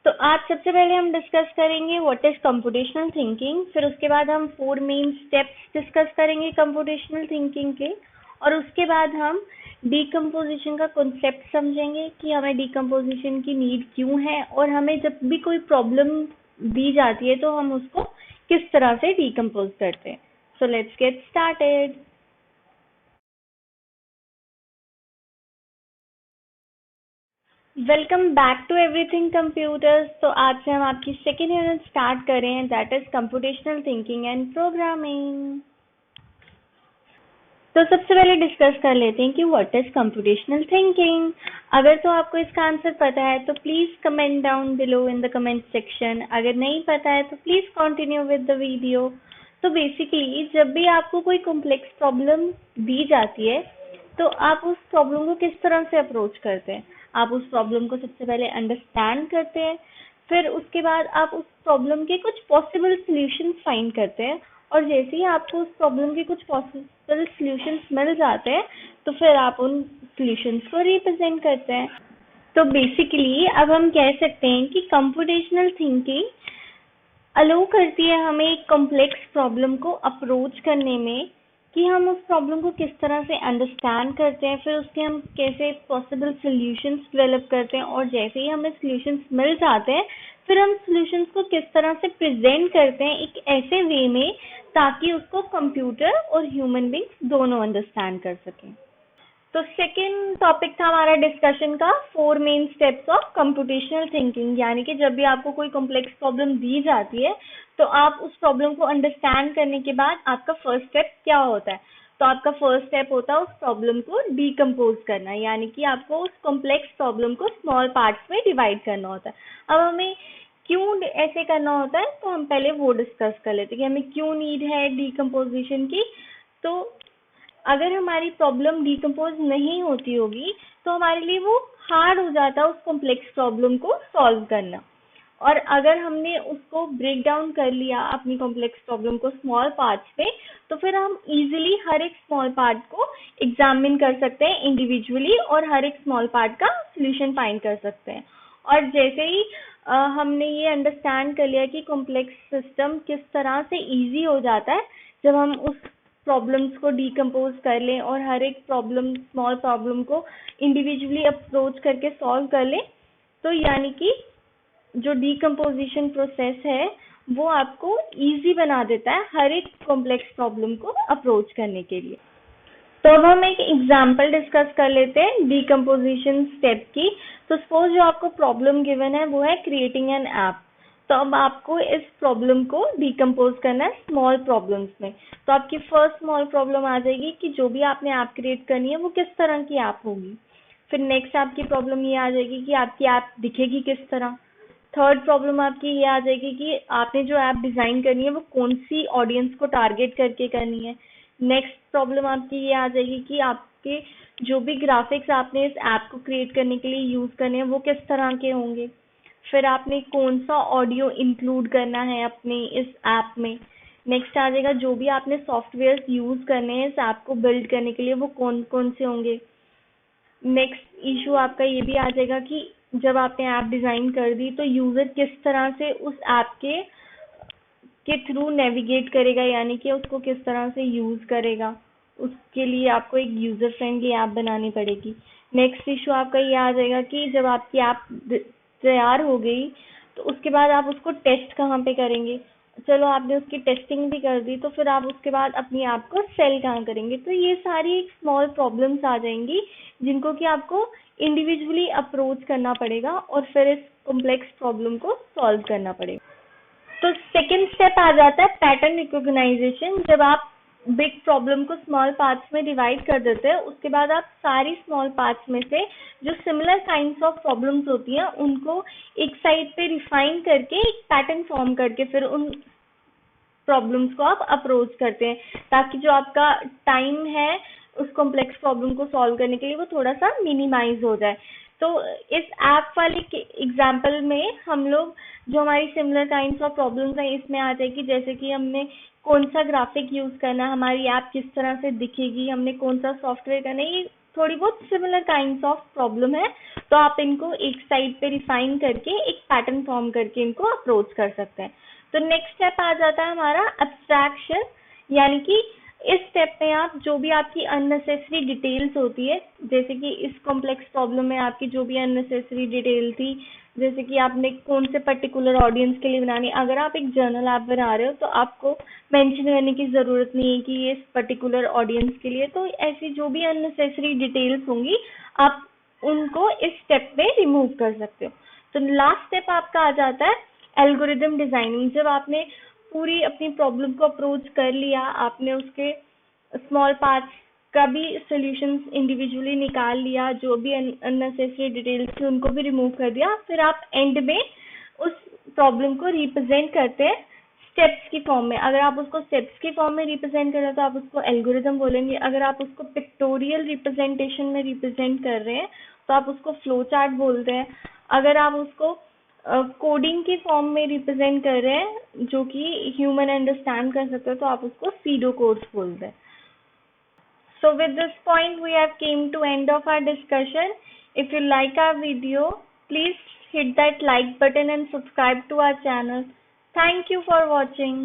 तो आज सबसे पहले हम डिस्कस करेंगे व्हाट इज कंप्यूटेशनल थिंकिंग। फिर उसके बाद हम 4 मेन स्टेप्स डिस्कस करेंगे कंप्यूटेशनल थिंकिंग के। और उसके बाद हम डीकम्पोजिशन का कॉन्सेप्ट समझेंगे कि हमें डीकम्पोजिशन की नीड क्यों है, और हमें जब भी कोई प्रॉब्लम दी जाती है तो हम उसको किस तरह से डीकम्पोज करते हैं। So let's get started. Welcome back to everything computers. तो आज से हम आपकी सेकेंड यूनिट स्टार्ट कर रहे हैं, that is computational thinking and programming. तो सबसे पहले डिस्कस कर लेते हैं कि व्हाट इज कंप्यूटेशनल थिंकिंग। अगर तो आपको इसका आंसर पता है तो please comment down below in the comment section. अगर नहीं पता है तो please continue with the video. तो बेसिकली जब भी आपको कोई कॉम्प्लेक्स प्रॉब्लम दी जाती है तो आप उस प्रॉब्लम को किस तरह से अप्रोच करते हैं। आप उस प्रॉब्लम को सबसे पहले अंडरस्टैंड करते हैं, फिर उसके बाद आप उस प्रॉब्लम के कुछ पॉसिबल सॉल्यूशंस फाइंड करते हैं, और जैसे ही आपको उस प्रॉब्लम के कुछ पॉसिबल सॉल्यूशंस मिल जाते हैं तो फिर आप उन सॉल्यूशंस को रिप्रेजेंट करते हैं। तो बेसिकली अब हम कह सकते हैं कि कंप्यूटेशनल थिंकिंग अलो करती है हमें एक कॉम्प्लेक्स प्रॉब्लम को अप्रोच करने में, कि हम उस प्रॉब्लम को किस तरह से अंडरस्टैंड करते हैं, फिर उसके हम कैसे पॉसिबल सॉल्यूशंस डेवलप करते हैं, और जैसे ही हमें सॉल्यूशंस मिल जाते हैं फिर हम सॉल्यूशंस को किस तरह से प्रेजेंट करते हैं एक ऐसे वे में ताकि उसको कंप्यूटर और ह्यूमन बींग्स दोनों अंडरस्टैंड कर सकें। तो सेकेंड टॉपिक था हमारा डिस्कशन का 4 main steps of computational thinking, यानी कि जब भी आपको कोई कॉम्प्लेक्स प्रॉब्लम दी जाती है तो आप उस प्रॉब्लम को अंडरस्टैंड करने के बाद आपका फर्स्ट स्टेप क्या होता है। तो आपका फर्स्ट स्टेप होता है उस प्रॉब्लम को डीकम्पोज करना, यानी कि आपको उस कॉम्प्लेक्स प्रॉब्लम को स्मॉल पार्ट्स में डिवाइड करना होता है। अब हमें क्यों ऐसे करना होता है तो हम पहले वो डिस्कस कर लेते हैं कि हमें क्यों नीड है डीकम्पोजिशन की। तो अगर हमारी प्रॉब्लम डीकम्पोज नहीं होती होगी तो हमारे लिए वो हार्ड हो जाता है उस कॉम्प्लेक्स प्रॉब्लम को सॉल्व करना। और अगर हमने उसको ब्रेक डाउन कर लिया अपनी कॉम्प्लेक्स प्रॉब्लम को स्मॉल पार्ट्स में, तो फिर हम इजीली हर एक स्मॉल पार्ट को एग्जामिन कर सकते हैं इंडिविजुअली और हर एक स्मॉल पार्ट का सॉल्यूशन फाइंड कर सकते हैं। और जैसे ही हमने ये अंडरस्टैंड कर लिया कि कॉम्प्लेक्स सिस्टम किस तरह से इजी हो जाता है जब हम उस प्रॉब्लम्स को डीकम्पोज कर लें और हर एक प्रॉब्लम स्मॉल प्रॉब्लम को इंडिविजुअली अप्रोच करके सॉल्व कर लें, तो यानी कि जो डीकम्पोजिशन प्रोसेस है वो आपको इजी बना देता है हर एक कॉम्प्लेक्स प्रॉब्लम को अप्रोच करने के लिए। तो अब हम एक एग्जांपल डिस्कस कर लेते हैं डीकम्पोजिशन स्टेप की। तो सपोज जो आपको प्रॉब्लम गिवन है वो है क्रिएटिंग एन ऐप। तो अब आपको इस प्रॉब्लम को डीकम्पोज करना है स्मॉल प्रॉब्लम्स में। तो आपकी फर्स्ट स्मॉल प्रॉब्लम आ जाएगी कि जो भी आपने ऐप क्रिएट करनी है वो किस तरह की ऐप होगी। फिर नेक्स्ट आपकी प्रॉब्लम ये आ जाएगी कि आपकी ऐप दिखेगी किस तरह। थर्ड प्रॉब्लम आपकी ये आ जाएगी कि आपने जो ऐप डिजाइन करनी है वो कौन सी ऑडियंस को टारगेट करके करनी है। नेक्स्ट प्रॉब्लम आपकी ये आ जाएगी कि आपके जो भी ग्राफिक्स आपने इस ऐप को क्रिएट करने के लिए यूज करने हैं वो किस तरह के होंगे। फिर आपने कौन सा ऑडियो इंक्लूड करना है अपने इस ऐप में। नेक्स्ट आ जाएगा जो भी आपने सॉफ्टवेयर यूज करने हैं इस ऐप को बिल्ड करने के लिए वो कौन कौन से होंगे। नेक्स्ट इशू आपका ये भी आ जाएगा कि जब आपने ऐप डिजाइन कर दी तो यूजर किस तरह से उस ऐप के थ्रू नेविगेट करेगा, यानी कि उसको किस तरह से यूज करेगा। उसके लिए आपको एक यूजर फ्रेंडली ऐप बनानी पड़ेगी। नेक्स्ट इशू आपका ये आ जाएगा कि जब आपकी ऐप तैयार हो गई तो उसके बाद आप उसको टेस्ट कहाँ पे करेंगे। चलो आपने उसकी टेस्टिंग भी कर दी तो फिर आप उसके बाद अपनी ऐप को सेल कहाँ करेंगे। तो ये सारी एक स्मॉल प्रॉब्लम्स आ जाएंगी जिनको कि आपको इंडिविजुअली अप्रोच करना पड़ेगा और फिर इस कॉम्प्लेक्स प्रॉब्लम को सॉल्व करना पड़ेगा। तो सेकेंड स्टेप आ जाता है पैटर्न रिकॉग्नाइजेशन। जब आप बिग प्रॉब्लम को स्मॉल पार्ट्स में डिवाइड कर देते हैं उसके बाद आप सारी स्मॉल पार्ट्स में से जो सिमिलर काइंड्स ऑफ प्रॉब्लम्स होती हैं उनको एक साइड पे रिफाइन करके एक पैटर्न फॉर्म करके फिर उन प्रॉब्लम्स को आप अप्रोच करते हैं ताकि जो आपका टाइम है उस कॉम्प्लेक्स प्रॉब्लम को सॉल्व करने के लिए वो थोड़ा सा मिनिमाइज हो जाए। तो इस ऐप वाले एग्जांपल में हम लोग जो हमारी सिमिलर काइंड्स ऑफ प्रॉब्लम्स हैं इसमें आ जाएगी, जैसे कि हमने कौन सा ग्राफिक यूज करना है, हमारी ऐप किस तरह से दिखेगी, हमने कौन सा सॉफ्टवेयर करना है, ये थोड़ी बहुत सिमिलर काइंड्स ऑफ प्रॉब्लम है, तो आप इनको एक साइड पे रिफाइन करके एक पैटर्न फॉर्म करके इनको अप्रोच कर सकते हैं। तो नेक्स्ट स्टेप आ जाता है हमारा एब्स्ट्रैक्शन, यानी कि इस स्टेप में आप जो भी आपकी अननेसेसरी डिटेल्स होती है, जैसे कि इस कॉम्प्लेक्स प्रॉब्लम में आपकी जो भी अननेसेसरी डिटेल थी, जैसे कि आपने कौन से पर्टिकुलर ऑडियंस के लिए बनानी, अगर आप एक जर्नल ऐप बना रहे हो तो आपको मेंशन करने की ज़रूरत नहीं है कि ये इस पर्टिकुलर ऑडियंस के लिए, तो ऐसी जो भी अननेसेसरी डिटेल्स होंगी आप उनको इस स्टेप में रिमूव कर सकते हो। तो लास्ट स्टेप आपका आ जाता है एल्गोरिदम डिजाइनिंग। जब आपने पूरी अपनी प्रॉब्लम को अप्रोच कर लिया, आपने उसके स्मॉल पार्ट्स का भी सॉल्यूशंस इंडिविजुअली निकाल लिया, जो भी अननेसेसरी डिटेल्स थी उनको भी रिमूव कर दिया, फिर आप एंड में उस प्रॉब्लम को रिप्रेजेंट करते हैं स्टेप्स की फॉर्म में। अगर आप उसको स्टेप्स की फॉर्म में रिप्रेजेंट कर रहे हैं तो आप उसको एल्गोरिदम बोलेंगे, अगर आप उसको पिक्टोरियल रिप्रेजेंटेशन में रिप्रेजेंट कर रहे हैं तो आप उसको फ्लो चार्ट बोलते हैं, अगर आप उसको कोडिंग की फॉर्म में रिप्रेजेंट कर रहे हैं जो कि ह्यूमन अंडरस्टैंड कर सकते हो तो आप उसको सीडो कोड्स बोलते हैं। So with this point we have came to end of our discussion. If you like our video, please hit that like button and subscribe to our channel. Thank you for watching.